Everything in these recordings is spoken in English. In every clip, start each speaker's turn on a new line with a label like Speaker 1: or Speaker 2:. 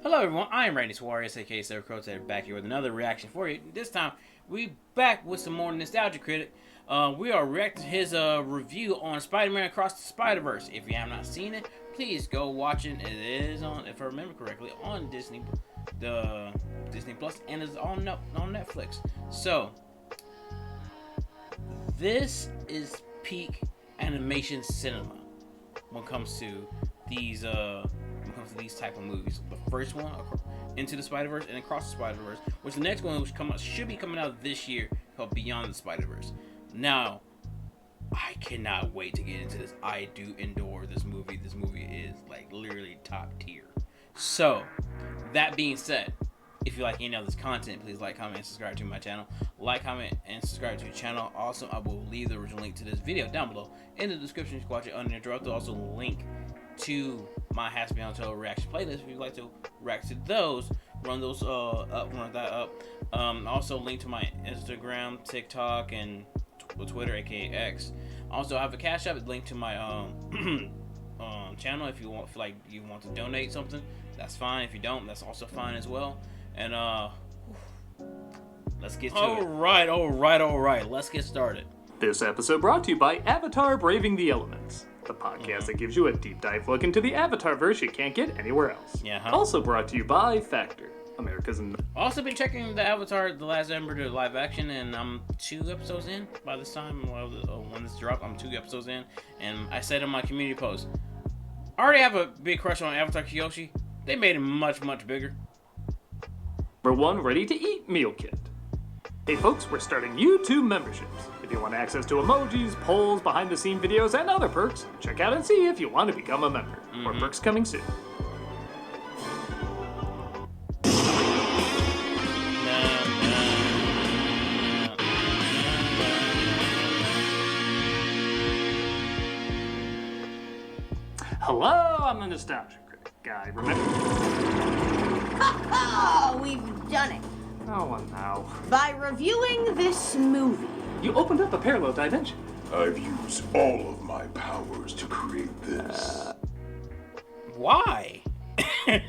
Speaker 1: Hello everyone, I am Randy Suarez, aka Sir Crotator, back here with another reaction for you. This time, we back with some more Nostalgia Critic. We are reacting to his review on Spider-Man Across the Spider-Verse. If you have not seen it, please go watch it. It is on, if I remember correctly, on Disney Plus, and it's on Netflix. So, this is peak animation cinema when it comes to these type of movies. The first one, Into the Spider-Verse, and Across the Spider-Verse, which the next one should be coming out this year, called Beyond the Spider-Verse. Now, I cannot wait to get into this. I do endure this movie. This movie is like literally top tier. So, that being said, if you like any of this content, please like, comment, and subscribe to my channel. Like, comment, and subscribe to the channel. Also, I will leave the original link to this video down below in the description. You can watch it uninterrupted. Also, link to my Hazbin reaction playlist if you'd like to react to those. Run that up. Also, link to my Instagram, TikTok, and Twitter, aka X. Also, I have a Cash App link to my channel if you want to donate something. That's fine. If you don't, that's also fine as well. And let's get to it. All right. Let's get started.
Speaker 2: This episode brought to you by Avatar: Braving the Elements, the podcast that gives you a deep dive look into the Avatarverse you can't get anywhere else.
Speaker 1: Yeah.
Speaker 2: Also brought to you by Factor, America's.
Speaker 1: Also been checking the Avatar: The Last Airbender live action, and I'm 2 episodes in. By this time, when this dropped, I'm 2 episodes in, and I said in my community post, I already have a big crush on Avatar Kyoshi. They made him much bigger.
Speaker 2: Number 1 ready-to-eat meal kit. Hey folks, we're starting YouTube memberships. If you want access to emojis, polls, behind-the-scene videos, and other perks, check out and see if you want to become a member. More perks coming soon. Hello, I'm the Nostalgia Critic guy. Remember?
Speaker 3: Oh, we've done it.
Speaker 2: Oh, and now.
Speaker 3: By reviewing this movie.
Speaker 2: You opened up a parallel dimension.
Speaker 4: I've used all of my powers to create this.
Speaker 1: Why?
Speaker 2: I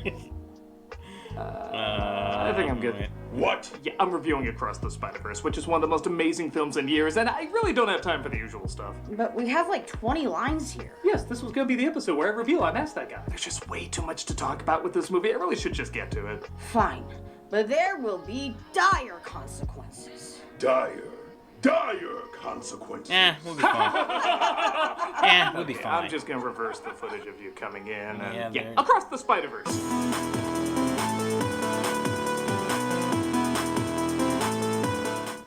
Speaker 2: think I'm good.
Speaker 4: What?
Speaker 2: Yeah, I'm reviewing Across the Spider-Verse, which is one of the most amazing films in years, and I really don't have time for the usual stuff.
Speaker 3: But we have like 20 lines here.
Speaker 2: Yes, this was gonna be the episode where I reveal I'm asked that guy. There's just way too much to talk about with this movie. I really should just get to it.
Speaker 3: Fine. But there will be dire consequences.
Speaker 4: Dire consequences.
Speaker 1: We'll be fine. We'll be fine.
Speaker 2: I'm just gonna reverse the footage of you coming in and
Speaker 1: Yeah,
Speaker 2: Across the Spider-Verse.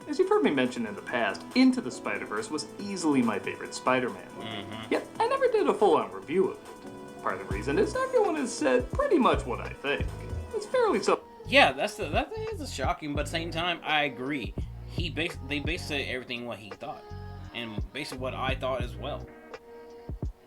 Speaker 2: As you've heard me mention in the past, Into the Spider-Verse was easily my favorite Spider-Man movie. Yet I never did a full-on review of it. Part of the reason is everyone has said pretty much what I think. It's fairly so.
Speaker 1: Yeah, that is shocking, but at the same time, I agree. They basically everything what he thought, and basically what I thought as well.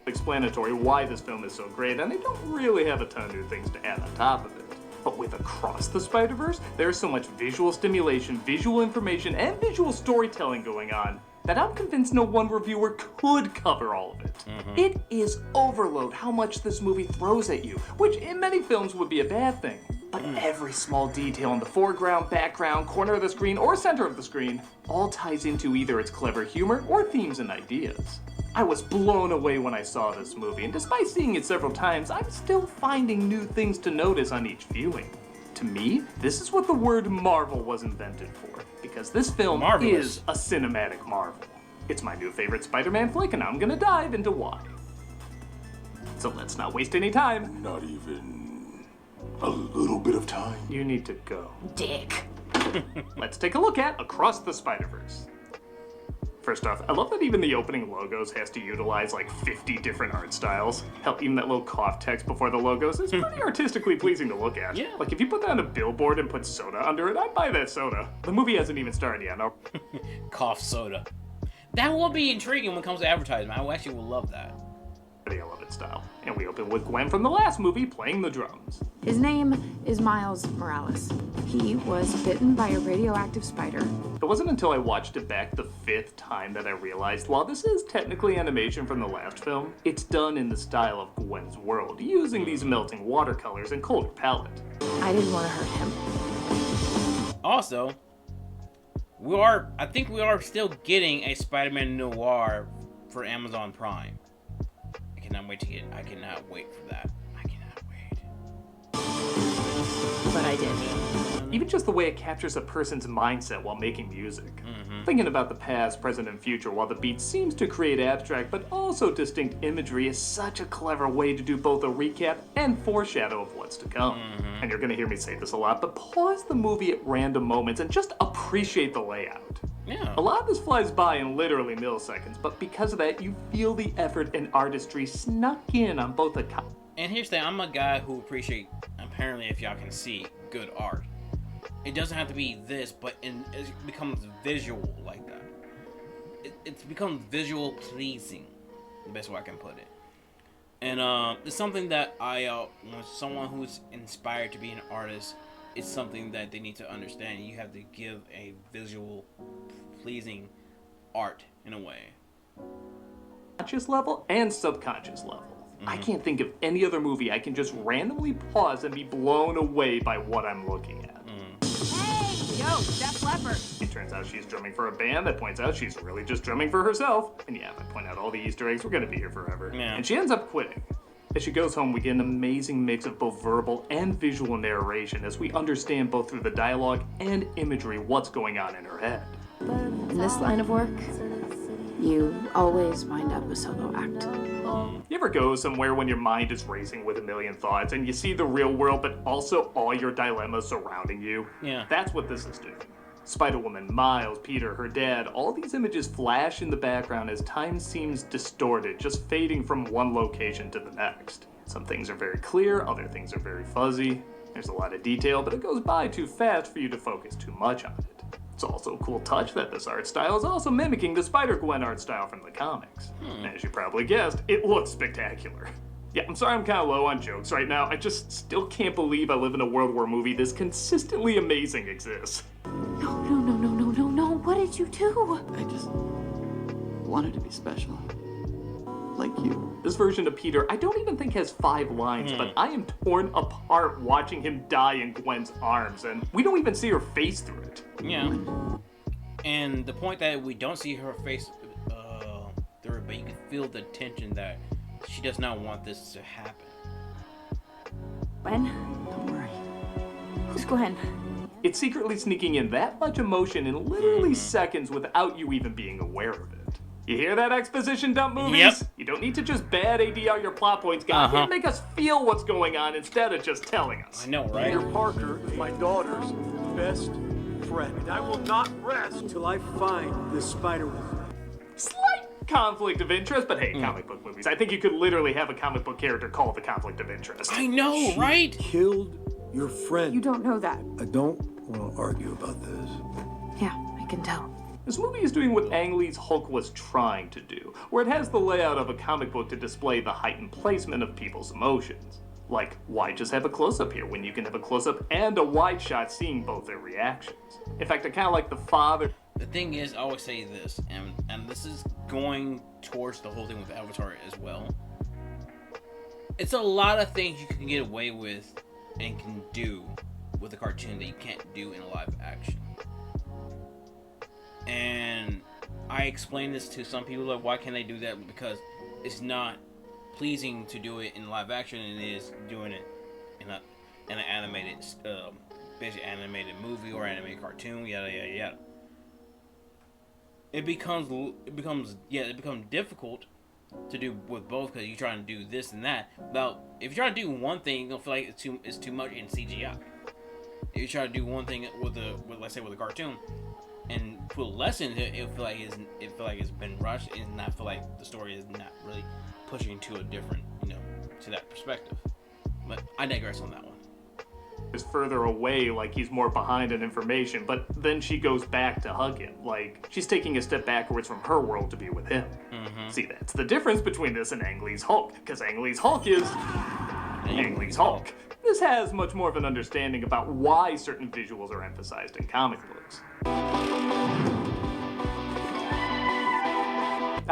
Speaker 2: Explanatory why this film is so great, and they don't really have a ton of new things to add on top of it. But with Across the Spider-Verse, there's so much visual stimulation, visual information, and visual storytelling going on that I'm convinced no one reviewer could cover all of it. It is overload how much this movie throws at you, which in many films would be a bad thing. But every small detail in the foreground, background, corner of the screen, or center of the screen all ties into either its clever humor or themes and ideas. I was blown away when I saw this movie, and despite seeing it several times, I'm still finding new things to notice on each viewing. To me, this is what the word Marvel was invented for, because this film is a cinematic marvel. It's my new favorite Spider-Man flick, and I'm gonna dive into why. So let's not waste any time.
Speaker 4: Not even a little bit of time.
Speaker 2: You need to go.
Speaker 3: Dick.
Speaker 2: Let's take a look at Across the Spider-Verse. First off, I love that even the opening logos has to utilize like 50 different art styles. Hell, even that little cough text before the logos is pretty artistically pleasing to look at.
Speaker 1: Yeah.
Speaker 2: Like if you put that on a billboard and put soda under it, I'd buy that soda. The movie hasn't even started yet. No.
Speaker 1: Cough soda. That will be intriguing when it comes to advertisement. I actually will love that.
Speaker 2: I love it style. And we open with Gwen from the last movie playing the drums.
Speaker 5: His name is Miles Morales. He was bitten by a radioactive spider.
Speaker 2: It wasn't until I watched it back the 5th time that I realized while this is technically animation from the last film, it's done in the style of Gwen's world, using these melting watercolors and color palette.
Speaker 5: I didn't want to hurt him.
Speaker 1: Also, I think we are still getting a Spider-Man noir for Amazon Prime. I cannot wait for that. I cannot wait.
Speaker 5: But I did.
Speaker 2: Even just the way it captures a person's mindset while making music. Thinking about the past, present, and future while the beat seems to create abstract but also distinct imagery is such a clever way to do both a recap and foreshadow of what's to come. And you're gonna hear me say this a lot, but pause the movie at random moments and just appreciate the layout.
Speaker 1: Yeah.
Speaker 2: A lot of this flies by in literally milliseconds, but because of that, you feel the effort and artistry snuck in on both the
Speaker 1: And here's the thing, I'm a guy who appreciate, apparently if y'all can see, good art. It doesn't have to be this, but it becomes visual like that. It's become visual pleasing, the best way I can put it. And it's something that when someone who's inspired to be an artist, it's something that they need to understand. You have to give a visual pleasing art in a way.
Speaker 2: Conscious level and subconscious level. I can't think of any other movie I can just randomly pause and be blown away by what I'm looking at.
Speaker 3: Hey, yo, Def Leppard.
Speaker 2: It turns out she's drumming for a band that points out she's really just drumming for herself. And yeah, if I point out all the Easter eggs, we're gonna be here forever.
Speaker 1: Yeah.
Speaker 2: And she ends up quitting. As she goes home, we get an amazing mix of both verbal and visual narration as we understand both through the dialogue and imagery what's going on in her head.
Speaker 5: In this line of work, you always wind up a solo act.
Speaker 2: You ever go somewhere when your mind is racing with a million thoughts and you see the real world but also all your dilemmas surrounding you?
Speaker 1: Yeah.
Speaker 2: That's what this is doing. Spider-Woman, Miles, Peter, her dad, all these images flash in the background as time seems distorted, just fading from one location to the next. Some things are very clear, other things are very fuzzy. There's a lot of detail, but it goes by too fast for you to focus too much on it. It's also a cool touch that this art style is also mimicking the Spider-Gwen art style from the comics. As you probably guessed, it looks spectacular. Yeah, I'm sorry I'm kind of low on jokes right now. I just still can't believe I live in a world where a movie this consistently amazing exists.
Speaker 5: No. What did you do?
Speaker 6: I just wanted to be special. Like you.
Speaker 2: This version of Peter, I don't even think has 5 lines, but I am torn apart watching him die in Gwen's arms, and we don't even see her face through it.
Speaker 1: Yeah. And the point that we don't see her face through it, but you can feel the tension that she does not want this to happen.
Speaker 5: Gwen? Don't worry. Who's Gwen?
Speaker 2: It's secretly sneaking in that much emotion in literally seconds without you even being aware of it. You hear that exposition dump movies?
Speaker 1: Yep.
Speaker 2: You don't need to just bad ADR your plot points, guys. You make us feel what's going on instead of just telling us.
Speaker 1: I know, right?
Speaker 7: Peter Parker is my daughter's best friend. And I will not rest till I find this Spider-Woman.
Speaker 2: Slight conflict of interest, but hey, comic book movies. I think you could literally have a comic book character called the conflict of interest.
Speaker 1: I know, right?
Speaker 7: Killed your friend.
Speaker 5: You don't know that.
Speaker 7: I don't want to argue about this.
Speaker 5: Yeah, I can tell.
Speaker 2: This movie is doing what Ang Lee's Hulk was trying to do, where it has the layout of a comic book to display the heightened placement of people's emotions. Like, why just have a close-up here when you can have a close-up and a wide shot seeing both their reactions? In fact, I kind of like the father...
Speaker 1: The thing is, I always say this, and this is going towards the whole thing with Avatar as well. It's a lot of things you can get away with and can do with a cartoon that you can't do in live action. And I explain this to some people, like, why can't they do that? Because it's not pleasing to do it in live action, and it is doing it in an animated, basically animated movie or animated cartoon, yada yada yada. It becomes difficult to do with both because you're trying to do this and that. But if you're trying to do one thing, you're gonna feel like it's too much in CGI. If you try to do one thing with let's say with a cartoon and put less into it, it feel like it's been rushed and not feel like the story is not really pushing to a different, to that perspective. But I digress on that one.
Speaker 2: is further away, like he's more behind in information, but then she goes back to hug him, like she's taking a step backwards from her world to be with him. See, that's the difference between this and Ang Lee's Hulk, because Ang Lee's Hulk is Ang Lee's Hulk. This has much more of an understanding about why certain visuals are emphasized in comic books.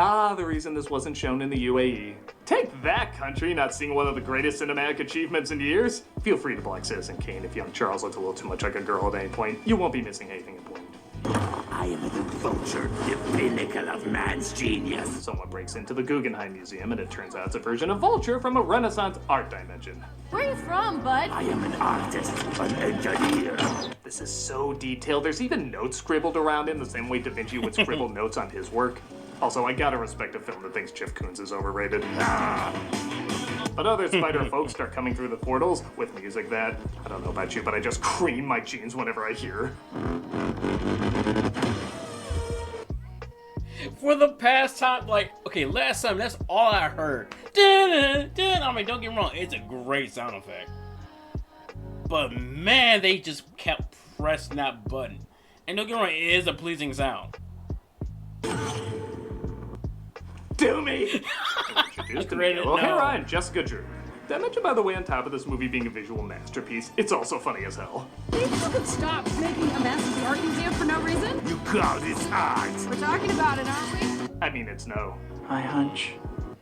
Speaker 2: Ah, the reason this wasn't shown in the UAE. Take that, country, not seeing one of the greatest cinematic achievements in years. Feel free to block Citizen Kane if young Charles looks a little too much like a girl at any point. You won't be missing anything important.
Speaker 8: I am the vulture, the pinnacle of man's genius.
Speaker 2: Someone breaks into the Guggenheim Museum and it turns out it's a version of Vulture from a Renaissance art dimension.
Speaker 9: Where are you from, bud?
Speaker 8: I am an artist, an engineer.
Speaker 2: This is so detailed, there's even notes scribbled around in the same way Da Vinci would scribble notes on his work. Also, I gotta respect a film that thinks Jeff Koons is overrated. But other spider folks start coming through the portals with music that, I don't know about you, but I just cream my jeans whenever I hear.
Speaker 1: For the past time, like, okay, last time, that's all I heard. Dun, dun. I mean, don't get me wrong, it's a great sound effect. But man, they just kept pressing that button. And don't get me wrong, it is a pleasing sound.
Speaker 2: Do me! Introduced to me, O'Hara and Jessica Drew. Did I mention, by the way, on top of this movie being a visual masterpiece, it's also funny as hell.
Speaker 9: You could stop making a mess of the art museum for no reason?
Speaker 8: You call this art?
Speaker 9: We're talking about it, aren't we?
Speaker 2: I mean, it's no.
Speaker 6: I hunch.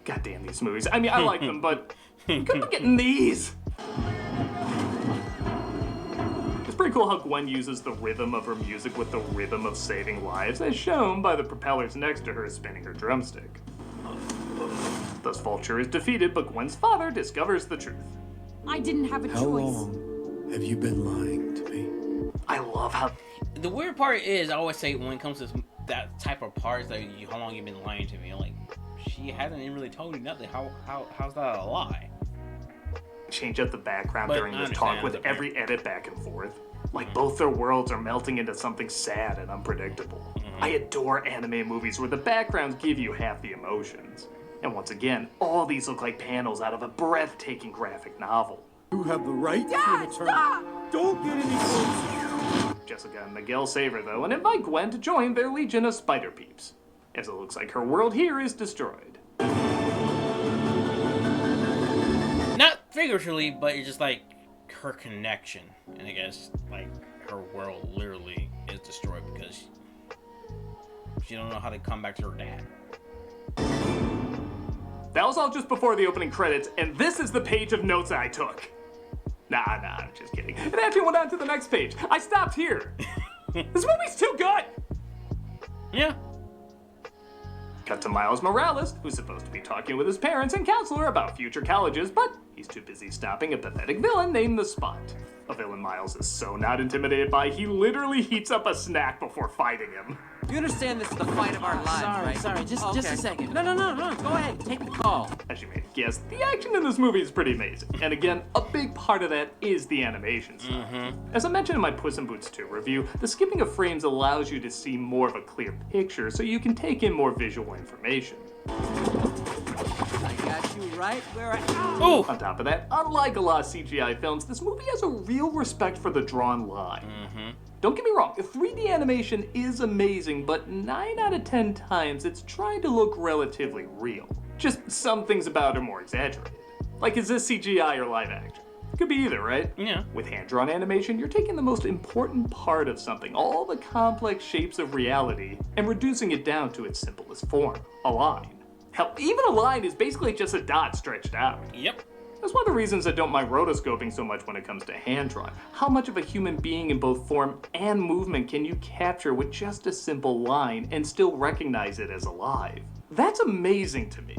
Speaker 2: Goddamn these movies. I mean, I like them, but could be getting these. It's pretty cool how Gwen uses the rhythm of her music with the rhythm of saving lives, as shown by the propellers next to her spinning her drumstick. Thus, Vulture is defeated, but Gwen's father discovers the truth.
Speaker 9: I didn't have a choice.
Speaker 7: How long have you been lying to me?
Speaker 2: I love how...
Speaker 1: The weird part is, I always say when it comes to that type of parts, like, how long you been lying to me? I'm like, she hasn't even really told you nothing. How's that a lie?
Speaker 2: Change up the background
Speaker 1: But
Speaker 2: during
Speaker 1: I
Speaker 2: this
Speaker 1: understand
Speaker 2: talk with
Speaker 1: the
Speaker 2: every edit back and forth. Like both their worlds are melting into something sad and unpredictable. I adore anime movies where the backgrounds give you half the emotions. And once again, all these look like panels out of a breathtaking graphic novel.
Speaker 7: You have the right
Speaker 9: Dad,
Speaker 7: to return.
Speaker 9: stop!
Speaker 7: Don't get any closer.
Speaker 2: Jessica and Miguel save her though and invite Gwen to join their legion of spider peeps, as it looks like her world here is destroyed.
Speaker 1: Not figuratively, but it's just like her connection. And I guess, like, her world literally is destroyed because she don't know how to come back to her dad.
Speaker 2: That was all just before the opening credits, and this is the page of notes I took. Nah, I'm just kidding. It actually went on to the next page. I stopped here. This movie's too good!
Speaker 1: Yeah.
Speaker 2: Cut to Miles Morales, who's supposed to be talking with his parents and counselor about future colleges, but he's too busy stopping a pathetic villain named The Spot. A villain Miles is so not intimidated by, he literally heats up a snack before fighting him.
Speaker 10: You understand this is the fight of our lives, right?
Speaker 6: Sorry, just a second.
Speaker 10: No, go ahead, take the call.
Speaker 2: As you may have guessed, the action in this movie is pretty amazing. And again, a big part of that is the animation style. As I mentioned in my Puss in Boots 2 review, the skipping of frames allows you to see more of a clear picture so you can take in more visual information.
Speaker 10: I got you right where I am.
Speaker 1: Ooh.
Speaker 2: On top of that, unlike a lot of CGI films, this movie has a real respect for the drawn line. Don't get me wrong, 3D animation is amazing, but 9 out of 10 times it's trying to look relatively real. Just some things about it are more exaggerated. Like, is this CGI or live action? Could be either, right?
Speaker 1: Yeah.
Speaker 2: With hand-drawn animation, you're taking the most important part of something, all the complex shapes of reality, and reducing it down to its simplest form, a line. Hell, even a line is basically just a dot stretched out.
Speaker 1: Yep.
Speaker 2: That's one of the reasons I don't mind rotoscoping so much when it comes to hand-drawn. How much of a human being in both form and movement can you capture with just a simple line and still recognize it as alive? That's amazing to me.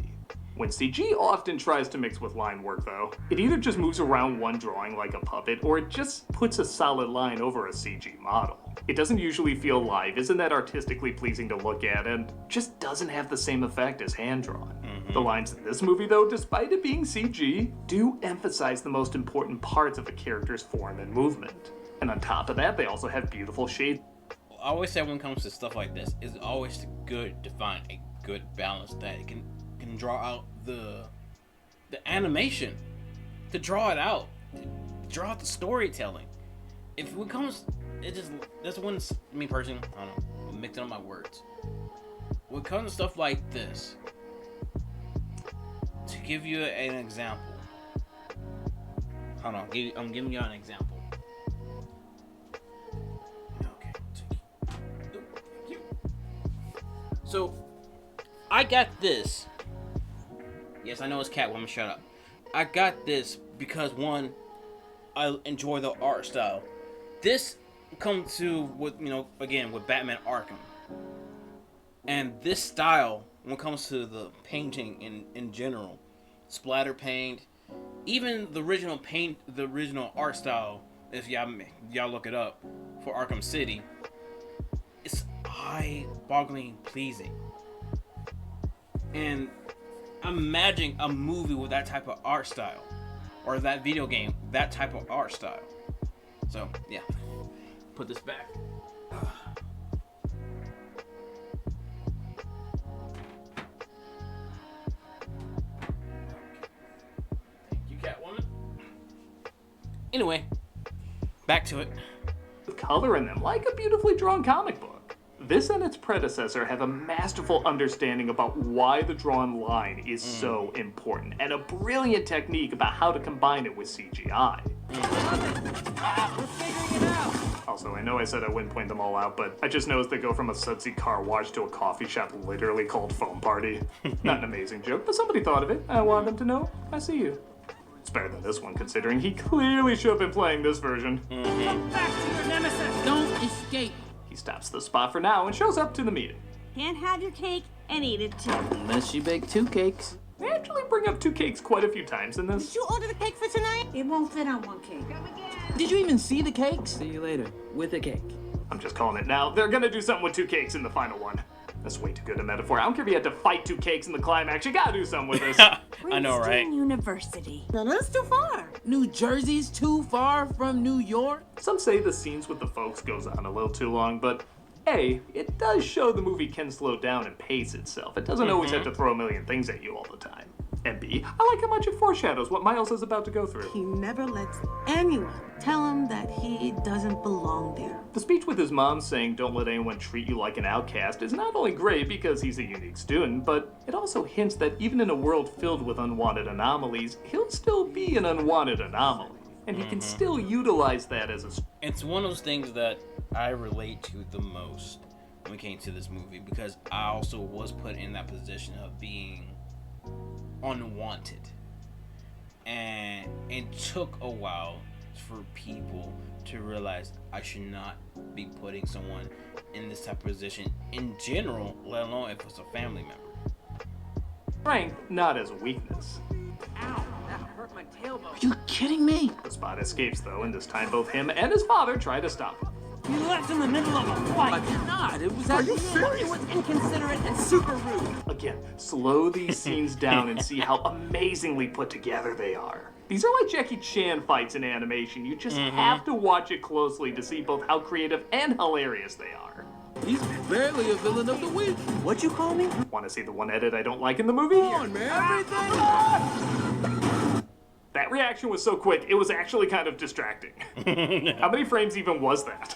Speaker 2: When CG often tries to mix with line work though, it either just moves around one drawing like a puppet, or it just puts a solid line over a CG model. It doesn't usually feel live, isn't that artistically pleasing to look at, and just doesn't have the same effect as hand-drawn. The lines in this movie though, despite it being CG, do emphasize the most important parts of a character's form and movement. And on top of that, they also have beautiful shades.
Speaker 1: I always say when it comes to stuff like this, it's always good to find a good balance that it can draw out the animation, to draw it out, draw out the storytelling. If it comes, that's when me personally, I don't know, I'm mixing up my words. When it comes to stuff like this, give you an example. Hold on, I'm giving you an example. Okay. So, I got this. Yes, I know it's Catwoman. Shut up. I got this because one, I enjoy the art style. This comes to with again with Batman Arkham, and this style when it comes to the painting in general, splatter paint, even the original paint, the original art style. If y'all look it up for Arkham City, it's eye-boggling pleasing. And imagine a movie with that type of art style, or that video game, that type of art style. So yeah, put this back. Thank you, Catwoman. Anyway, back to it.
Speaker 2: With color in them, like a beautifully drawn comic book. This and its predecessor have a masterful understanding about why the drawn line is so important, and a brilliant technique about how to combine it with CGI.
Speaker 10: We're figuring it out.
Speaker 2: Also, I know I said I wouldn't point them all out, but I just noticed they go from a sudsy car wash to a coffee shop literally called Foam Party. Not an amazing joke, but somebody thought of it. I wanted them to know. I see you. It's better than this one, considering he clearly should have been playing this version.
Speaker 10: Come back to your nemesis. Don't escape.
Speaker 2: He stops the spot for now and shows up to the meeting.
Speaker 9: Can't have your cake and eat it too.
Speaker 6: Unless you bake 2 cakes.
Speaker 2: They actually bring up 2 cakes quite a few times in this.
Speaker 9: Did you order the cake for tonight? It won't fit on one cake.
Speaker 6: Did you even see the cakes? See you later. With a cake.
Speaker 2: I'm just calling it now. They're gonna do something with 2 cakes in the final one. That's way too good a metaphor. I don't care if you had to fight 2 cakes in the climax. You gotta do something with this.
Speaker 1: I know, right?
Speaker 9: University. No, that's too far.
Speaker 6: New Jersey's too far from New York?
Speaker 2: Some say the scenes with the folks goes on a little too long, but A, it does show the movie can slow down and pace itself. It doesn't always have to throw a million things at you all the time. And B, I like how much it foreshadows what Miles is about to go through.
Speaker 9: He never lets anyone tell him that he doesn't belong there.
Speaker 2: The speech with his mom saying don't let anyone treat you like an outcast is not only great because he's a unique student, but it also hints that even in a world filled with unwanted anomalies, he'll still be an unwanted anomaly. And he can still utilize that as a...
Speaker 1: It's one of those things that I relate to the most when it came to this movie, because I also was put in that position of being unwanted, and it took a while for people to realize I should not be putting someone in this type of position in general, let alone if it's a family member.
Speaker 2: Strength, not as a weakness.
Speaker 10: Ow, that hurt my tailbone.
Speaker 6: Are you kidding me?
Speaker 2: The spot escapes though, and this time both him and his father try to stop him.
Speaker 10: You left in the middle of a fight.
Speaker 6: I did not. It was
Speaker 10: Are
Speaker 6: actually...
Speaker 10: you serious? It was inconsiderate and super rude.
Speaker 2: Again, slow these scenes down and see how amazingly put together they are. These are like Jackie Chan fights in animation. You just have to watch it closely to see both how creative and hilarious they are.
Speaker 6: He's barely a villain of the week.
Speaker 10: What'd you call me?
Speaker 2: Want to see the one edit I don't like in the movie?
Speaker 6: Come on, man. Everything.
Speaker 2: That reaction was so quick, it was actually kind of distracting. How many frames even was that?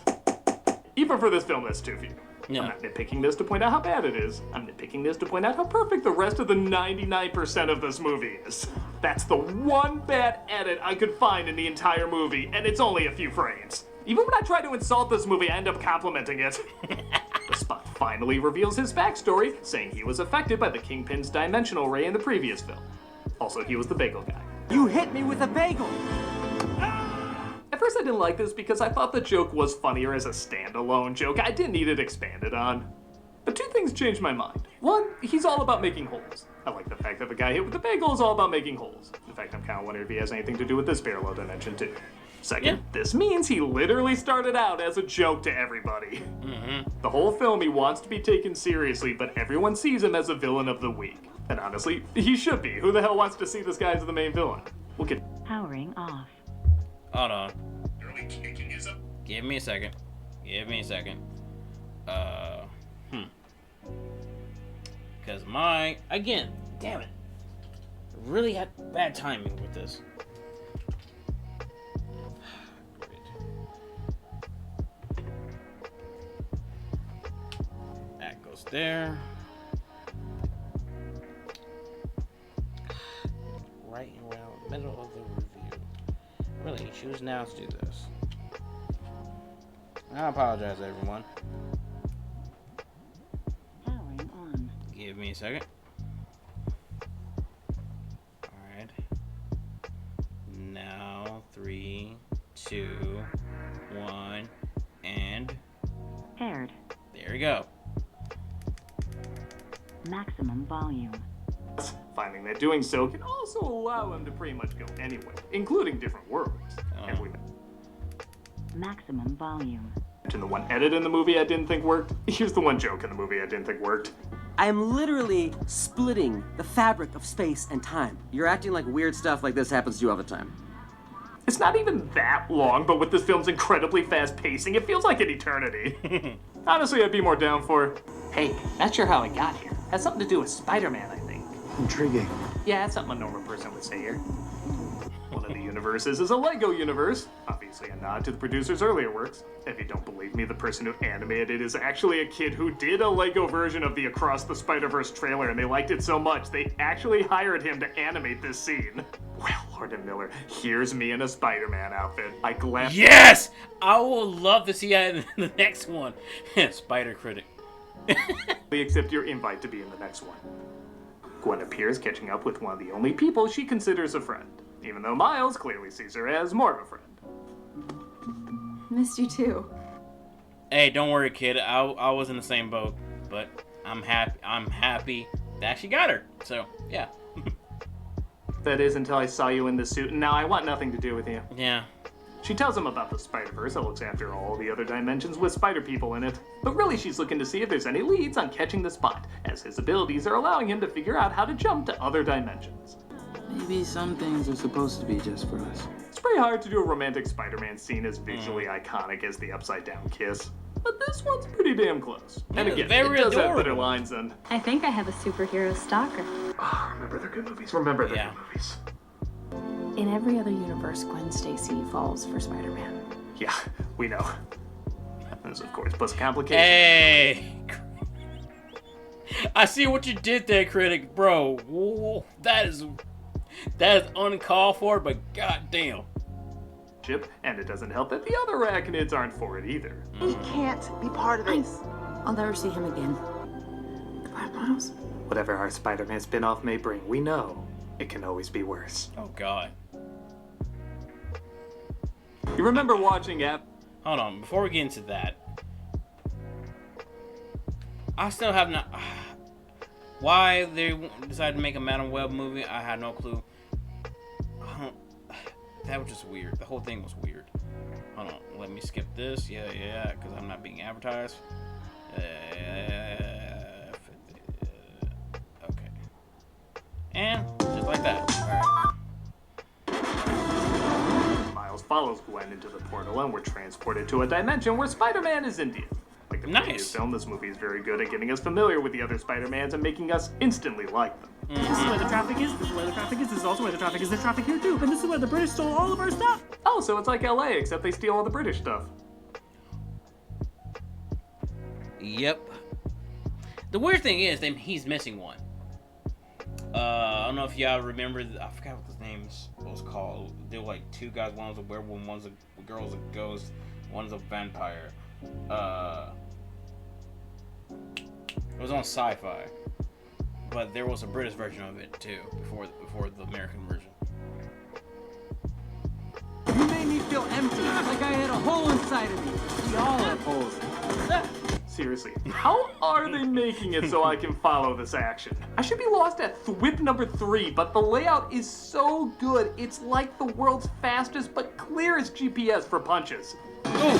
Speaker 2: Even for this film, that's too few.
Speaker 1: Yeah.
Speaker 2: I'm not nitpicking this to point out how bad it is. I'm nitpicking this to point out how perfect the rest of the 99% of this movie is. That's the one bad edit I could find in the entire movie, and it's only a few frames. Even when I try to insult this movie, I end up complimenting it. The spot finally reveals his backstory, saying he was affected by the Kingpin's dimensional ray in the previous film. Also, he was the bagel guy.
Speaker 10: You hit me with a bagel.
Speaker 2: At first I didn't like this because I thought the joke was funnier as a standalone joke. I didn't need it expanded on. But 2 things changed my mind. One, he's all about making holes. I like the fact that the guy hit with the bagel is all about making holes. In fact, I'm kind of wondering if he has anything to do with this parallel dimension too. Second, this means he literally started out as a joke to everybody. The whole film he wants to be taken seriously, but everyone sees him as a villain of the week. And honestly, he should be. Who the hell wants to see this guy as the main villain? We'll get...
Speaker 9: Powering off.
Speaker 1: Hold on. Give me a second. Because again, damn it. Really had bad timing with this. Great. That goes there. choose now to do this. I apologize, everyone.
Speaker 11: Powering on.
Speaker 1: Give me a second. Alright. Now, 3, 2, 1, and...
Speaker 11: Paired.
Speaker 1: There we go.
Speaker 11: Maximum volume.
Speaker 2: Finding that doing so can also allow him to pretty much go anywhere, including different worlds. And we
Speaker 11: Maximum volume.
Speaker 2: mentioned the one edit in the movie I didn't think worked. Here's the one joke in the movie I didn't think worked.
Speaker 10: I am literally splitting the fabric of space and time. You're acting like weird stuff like this happens to you all the time.
Speaker 2: It's not even that long, but with this film's incredibly fast pacing, it feels like an eternity. Honestly, I'd be more down for... Hey, not sure how I got here. Has something to do with Spider-Man, I think.
Speaker 7: Intriguing.
Speaker 2: Yeah, that's something a normal person would say here. One of the universes is a Lego universe. Obviously a nod to the producer's earlier works. If you don't believe me, the person who animated it is actually a kid who did a Lego version of the Across the Spider-Verse trailer, and they liked it so much, they actually hired him to animate this scene. Well, Lord and Miller, here's me in a Spider-Man outfit. I glanced...
Speaker 1: Yes! I would love to see that in the next one. Spider Critic.
Speaker 2: We accept your invite to be in the next one. Gwen appears catching up with one of the only people she considers a friend, even though Miles clearly sees her as more of a friend.
Speaker 5: Missed you too.
Speaker 1: Hey, don't worry, kid. I was in the same boat, but I'm happy that she got her. So, yeah.
Speaker 2: That is until I saw you in this suit, and now I want nothing to do with you.
Speaker 1: Yeah.
Speaker 2: She tells him about the Spider-Verse that looks after all the other dimensions with spider people in it. But really she's looking to see if there's any leads on catching the Spot, as his abilities are allowing him to figure out how to jump to other dimensions.
Speaker 6: Maybe some things are supposed to be just for us.
Speaker 2: It's pretty hard to do a romantic Spider-Man scene as visually iconic as the upside-down kiss. But this one's pretty damn close. And again, it does have better lines than...
Speaker 12: I think I have a superhero stalker.
Speaker 2: Oh, remember they're good movies. Remember they're good movies.
Speaker 5: In every other universe, Gwen Stacy falls for Spider-Man.
Speaker 2: Yeah, we know. This, of course, plus complications.
Speaker 1: Hey! I see what you did there, Critic. Bro, whoa, that is uncalled for, but goddamn.
Speaker 2: And it doesn't help that the other arachnids aren't for it either.
Speaker 9: He can't be part of this.
Speaker 5: I'll never see him again. Goodbye, Miles.
Speaker 2: Whatever our Spider-Man spin-off may bring, we know it can always be worse.
Speaker 1: Oh, God.
Speaker 2: You remember watching Hold
Speaker 1: on, before we get into that, I still have not... Why they decided to make a Madam Web movie, I had no clue. That was just weird. The whole thing was weird. Hold on, let me skip this. Yeah, because I'm not being advertised. Okay. And just like that. Alright.
Speaker 2: Miles follows Gwen into the portal and we're transported to a dimension where Spider-Man is Indian. Like the previous film, this movie is very good at getting us familiar with the other Spider-Mans and making us instantly like them.
Speaker 13: This is where the traffic is, this is where the traffic is, this is also where the traffic is, there's traffic here too, and this is where the British stole all of our stuff!
Speaker 2: Oh, so it's like LA, except they steal all the British stuff.
Speaker 1: Yep. The weird thing is, he's missing one. I don't know if y'all remember, I forgot what his name was called. There were like two guys, one was a werewolf, one's a girl's a ghost, one's a vampire. It was on Sci-Fi, but there was a British version of it too before the American version.
Speaker 10: You made me feel empty, like I had a hole inside of me. We all have holes.
Speaker 2: Seriously, how are they making it so I can follow this action? I should be lost at whip number 3, but the layout is so good. It's like the world's fastest but clearest GPS for punches. Ooh.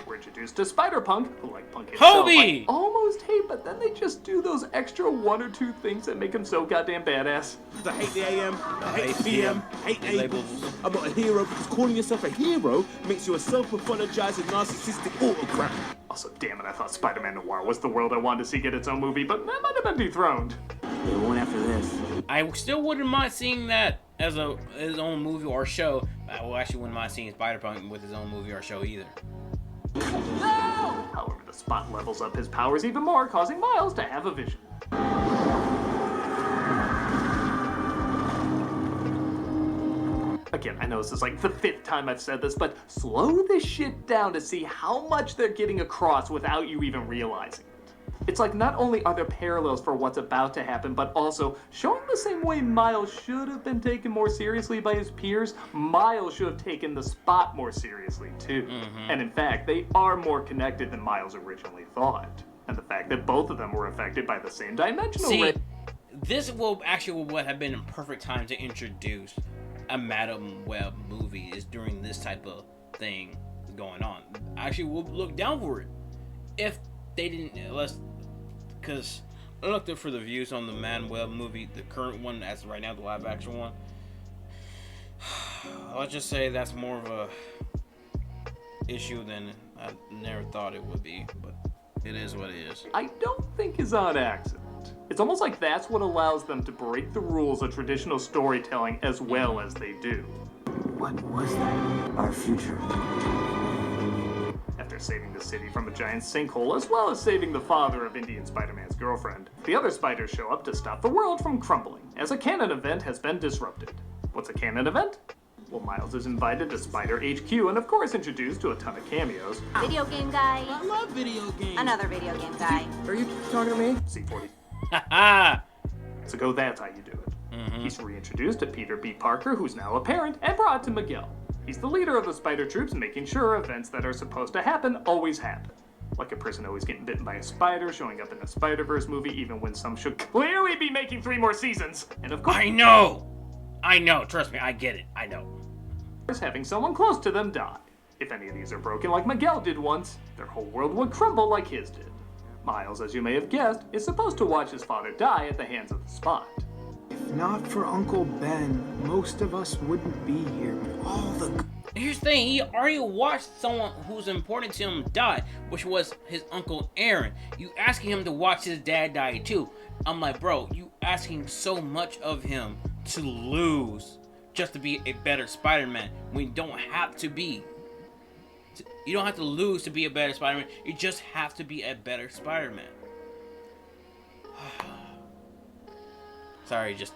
Speaker 2: We're introduced to Spider-Punk, who like Punk himself, I almost hate, but then they just do those extra 1 or 2 things that make him so goddamn badass.
Speaker 14: I hate the AM, I hate the PM, hate labels. I'm not a hero because calling yourself a hero makes you a self-apologizing narcissistic autocrat.
Speaker 2: Also, damn it, I thought Spider-Man Noir was the world I wanted to see get its own movie, but that might have been dethroned.
Speaker 10: They won't after this.
Speaker 1: I still wouldn't mind seeing that as his own movie or show. I actually wouldn't mind seeing Spider-Punk with his own movie or show either.
Speaker 2: No! However, the Spot levels up his powers even more, causing Miles to have a vision. Again, I know this is like the 5th time I've said this, but slow this shit down to see how much they're getting across without you even realizing it. It's like not only are there parallels for what's about to happen, but also showing the same way Miles should have been taken more seriously by his peers, Miles should have taken the spot more seriously too. And in fact, they are more connected than Miles originally thought. And the fact that both of them were affected by the same dimensional
Speaker 1: this will actually would have been a perfect time to introduce a Madam Web movie is during this type of thing going on. Actually, we'll look down for it if they didn't, because I looked up for the views on the Madam Web movie, the current one as right now, the live action one. Let's just say that's more of a issue than I never thought it would be, but it is what it is.
Speaker 2: I don't think is on accident. It's almost like that's what allows them to break the rules of traditional storytelling as well as they do.
Speaker 15: What was that? Our future.
Speaker 2: After saving the city from a giant sinkhole, as well as saving the father of Indian Spider-Man's girlfriend, the other spiders show up to stop the world from crumbling, as a canon event has been disrupted. What's a canon event? Well, Miles is invited to Spider HQ and of course introduced to a ton of cameos.
Speaker 16: Video game guy.
Speaker 14: I love video games.
Speaker 16: Another video game guy.
Speaker 14: Are you talking to me?
Speaker 2: C40. So go, that's how you do it. He's reintroduced to Peter B. Parker, who's now a parent, and brought to Miguel. He's the leader of the Spider Troops, making sure events that are supposed to happen always happen. Like a person always getting bitten by a spider, showing up in a Spider-Verse movie, even when some should clearly be making 3 more seasons. And of course,
Speaker 1: I know, trust me, I get it, I know.
Speaker 2: Having someone close to them die. If any of these are broken like Miguel did once, their whole world would crumble like his did. Miles, as you may have guessed, is supposed to watch his father die at the hands of the Spot.
Speaker 15: If not for Uncle Ben, most of us wouldn't be here. All the...
Speaker 1: Here's the thing, he already watched someone who's important to him die, which was his Uncle Aaron. You asking him to watch his dad die too. I'm like, bro, you asking so much of him to lose just to be a better Spider-Man when you don't have to be. You don't have to lose to be a better Spider-Man. You just have to be a better Spider-Man. Sorry, just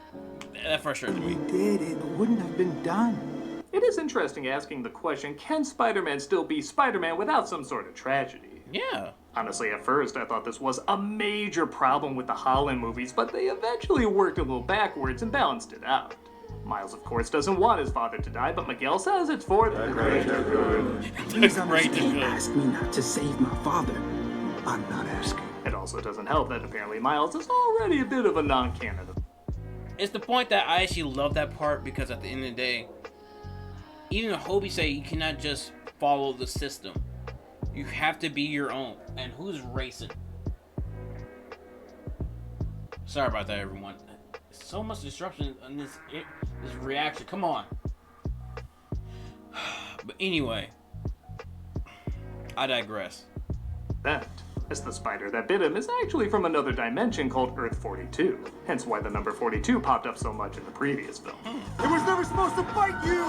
Speaker 1: that frustrated me.
Speaker 15: We did. It wouldn't have been done.
Speaker 2: It is interesting asking the question, can Spider-Man still be Spider-Man without some sort of tragedy?
Speaker 1: Yeah.
Speaker 2: Honestly, at first, I thought this was a major problem with the Holland movies, but they eventually worked a little backwards and balanced it out. Miles, of course, doesn't want his father to die, but Miguel says it's for the greater good.
Speaker 15: Please understand, ask me not to save my father. I'm not asking.
Speaker 2: It also doesn't help that apparently Miles is already a bit of a non-canon.
Speaker 1: It's the point that I actually love that part, because at the end of the day, even Hobie say you cannot just follow the system. You have to be your own. And who's racing? Sorry about that, everyone. So much disruption in this reaction. Come on. But anyway, I digress.
Speaker 2: That, as the spider that bit him is actually from another dimension called Earth 42. Hence why the number 42 popped up so much in the previous film.
Speaker 7: It was never supposed to fight you!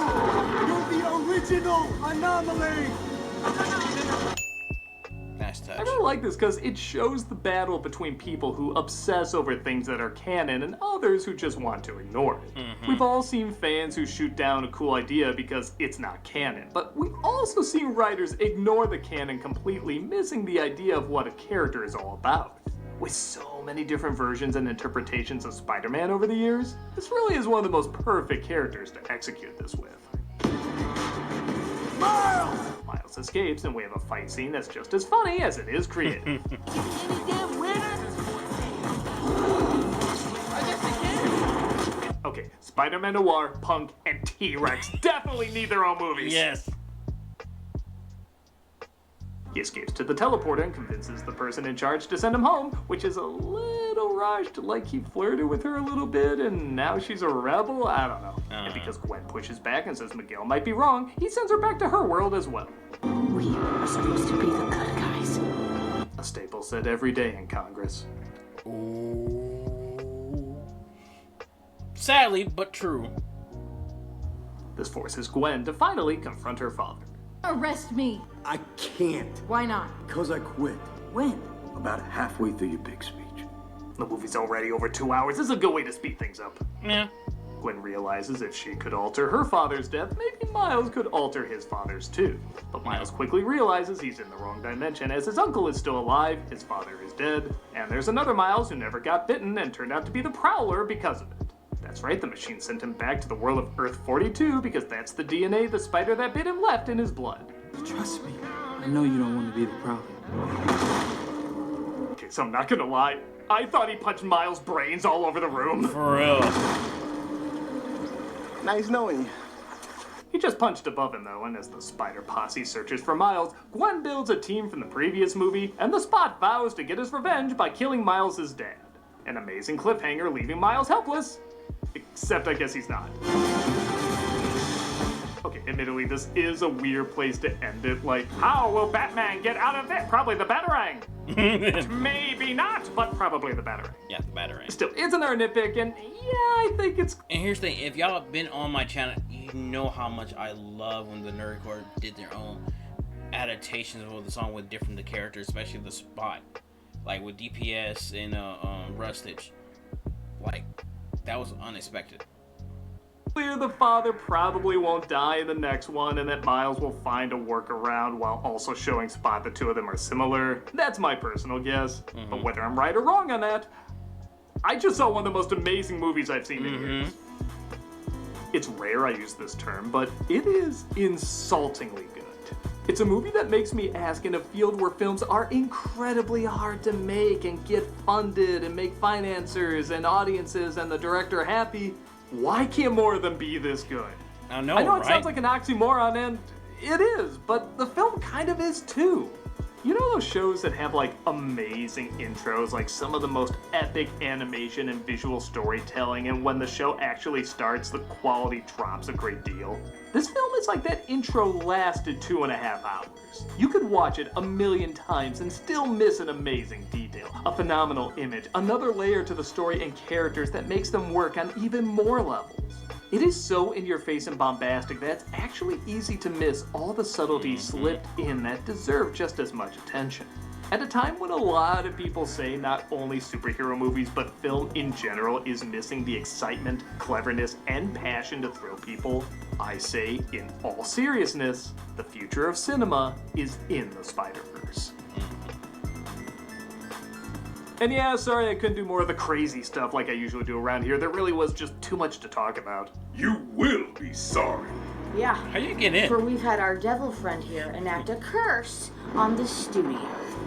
Speaker 7: You're the original anomaly!
Speaker 1: Nice touch.
Speaker 2: I really like this because it shows the battle between people who obsess over things that are canon and others who just want to ignore it. We've all seen fans who shoot down a cool idea because it's not canon, but we've also seen writers ignore the canon completely, missing the idea of what a character is all about. With so many different versions and interpretations of Spider-Man over the years, this really is one of the most perfect characters to execute this with. Miles! Miles escapes and we have a fight scene that's just as funny as it is creative. Okay, Spider-Man Noir, Punk, and T-Rex definitely need their own movies.
Speaker 1: Yes.
Speaker 2: He escapes to the teleporter and convinces the person in charge to send him home, which is a little rushed, like he flirted with her a little bit and now she's a rebel? I don't know. And because Gwen pushes back and says Miguel might be wrong, he sends her back to her world as well.
Speaker 5: We are supposed to be the good guys.
Speaker 2: A staple said every day in Congress.
Speaker 1: Ooh. Sadly, but true.
Speaker 2: This forces Gwen to finally confront her father.
Speaker 3: Arrest me.
Speaker 7: I can't.
Speaker 3: Why not?
Speaker 7: Because I quit.
Speaker 3: When?
Speaker 7: About halfway through your big speech.
Speaker 2: The movie's already over 2 hours. This is a good way to speed things up.
Speaker 1: Yeah.
Speaker 2: Gwen realizes if she could alter her father's death, maybe Miles could alter his father's too. But Miles quickly realizes he's in the wrong dimension as his uncle is still alive, his father is dead, and there's another Miles who never got bitten and turned out to be the Prowler because of it. That's right, the machine sent him back to the world of Earth 42 because that's the DNA the spider that bit him left in his blood.
Speaker 15: Trust me, I know you don't want to be the Prowler.
Speaker 2: Okay, so I'm not gonna lie, I thought he punched Miles' brains all over the room.
Speaker 1: For real.
Speaker 2: Nice knowing you. He just punched above him though, and as the spider posse searches for Miles, Gwen builds a team from the previous movie, and the Spot vows to get his revenge by killing Miles' dad. An amazing cliffhanger leaving Miles helpless. Except I guess he's not. Okay, admittedly, this is a weird place to end it. Like, how will Batman get out of it? Probably the Batarang. Maybe not, but probably the Batarang.
Speaker 1: Yeah, the Batarang.
Speaker 2: Still, isn't there a nitpick? And yeah, I think it's...
Speaker 1: And here's the thing, if y'all have been on my channel, you know how much I love when the Nerdcore did their own adaptations of the song with different the characters, especially the Spot. Like with DPS and Rustage. Like, that was unexpected.
Speaker 2: Clear the father probably won't die in the next one, and that Miles will find a workaround while also showing Spot the two of them are similar. That's my personal guess. But whether I'm right or wrong on that, I just saw one of the most amazing movies I've seen in years. It's rare I use this term, but it is insultingly good. It's a movie that makes me ask, in a field where films are incredibly hard to make and get funded and make financiers and audiences and the director happy, why can't more of them be this good?
Speaker 1: I know
Speaker 2: it sounds like an oxymoron, and it is, but the film kind of is too. You know those shows that have like amazing intros, like some of the most epic animation and visual storytelling, and when the show actually starts, the quality drops a great deal? This film is like that intro lasted 2.5 hours. You could watch it 1,000,000 times and still miss an amazing detail, a phenomenal image, another layer to the story and characters that makes them work on even more levels. It is so in your face and bombastic that it's actually easy to miss all the subtleties slipped in that deserve just as much attention. At a time when a lot of people say not only superhero movies, but film in general is missing the excitement, cleverness, and passion to thrill people, I say, in all seriousness, the future of cinema is in the Spider-Verse. And yeah, sorry I couldn't do more of the crazy stuff like I usually do around here. There really was just too much to talk about.
Speaker 4: You will be sorry.
Speaker 3: Yeah.
Speaker 1: How you get in?
Speaker 3: For we've had our devil friend here enact a curse on the studio.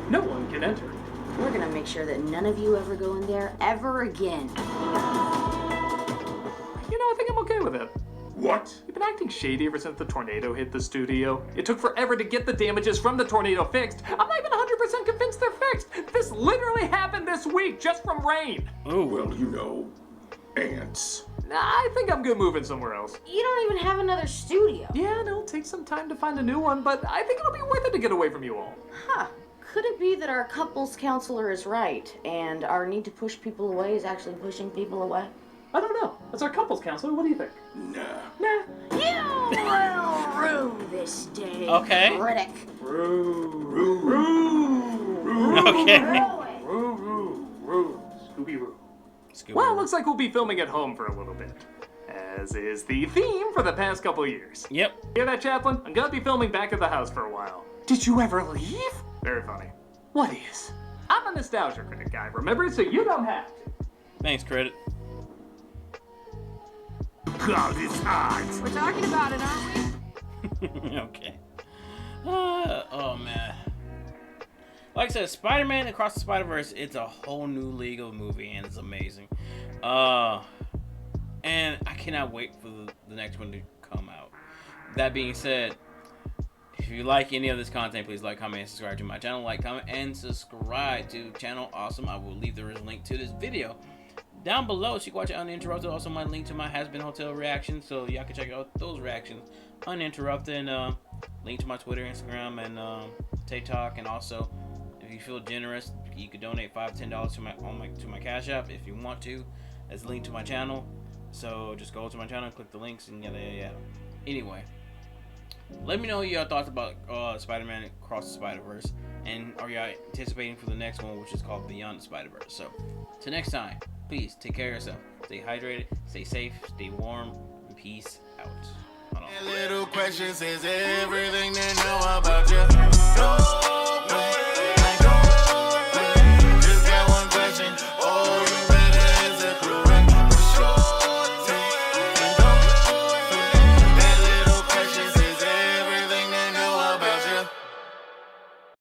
Speaker 2: No one can enter.
Speaker 3: We're gonna make sure that none of you ever go in there ever again.
Speaker 2: You know, I think I'm okay with it.
Speaker 4: What?
Speaker 2: You've been acting shady ever since the tornado hit the studio. It took forever to get the damages from the tornado fixed. I'm not even 100% convinced they're fixed. This literally happened this week just from rain.
Speaker 1: Oh.
Speaker 4: Well, you know, ants.
Speaker 2: Nah, I think I'm good moving somewhere else.
Speaker 3: You don't even have another studio.
Speaker 2: Yeah, and it'll take some time to find a new one, but I think it'll be worth it to get away from you all.
Speaker 3: Huh. Could it be that our couples counselor is right, and our need to push people away is actually pushing people away?
Speaker 2: I don't know. That's our couples counselor. What do you think?
Speaker 4: Nah.
Speaker 3: You will rue this day,
Speaker 1: Okay.
Speaker 3: Critic.
Speaker 1: Okay.
Speaker 2: Scooby-Roo. Well, it looks like we'll be filming at home for a little bit. As is the theme for the past couple years.
Speaker 1: Yep.
Speaker 2: Hear that, Chaplain? I'm gonna be filming back at the house for a while. Did you ever leave? Very funny. What is? I'm a nostalgia critic guy, remember? So you don't have to.
Speaker 1: Thanks, Critic.
Speaker 8: God, it's hot.
Speaker 3: We're talking about it, aren't we?
Speaker 1: Okay. Oh, man. Like I said, Spider-Man Across the Spider-Verse, it's a whole new league of movie, and it's amazing. And I cannot wait for the next one to come out. That being said, if you like any of this content, please like, comment, and subscribe to my channel. Like, comment, and subscribe to channel Awesome. I will leave the link to this video down below so you can watch it uninterrupted. Also, my link to my Hazbin Hotel reaction, so y'all can check out those reactions uninterrupted. And link to my Twitter, Instagram, and TikTok. And also, if you feel generous, you could donate $5 to $10 to my Cash App if you want to. There's a link to my channel, so just go to my channel, click the links, and yeah. Anyway, let me know your thoughts about Spider-Man Across the Spider-Verse, and are y'all anticipating for the next one, which is called Beyond the Spider-Verse. So, till next time, please take care of yourself. Stay hydrated, stay safe, stay warm, and peace out. Hold on.
Speaker 17: Little questions is everything to know.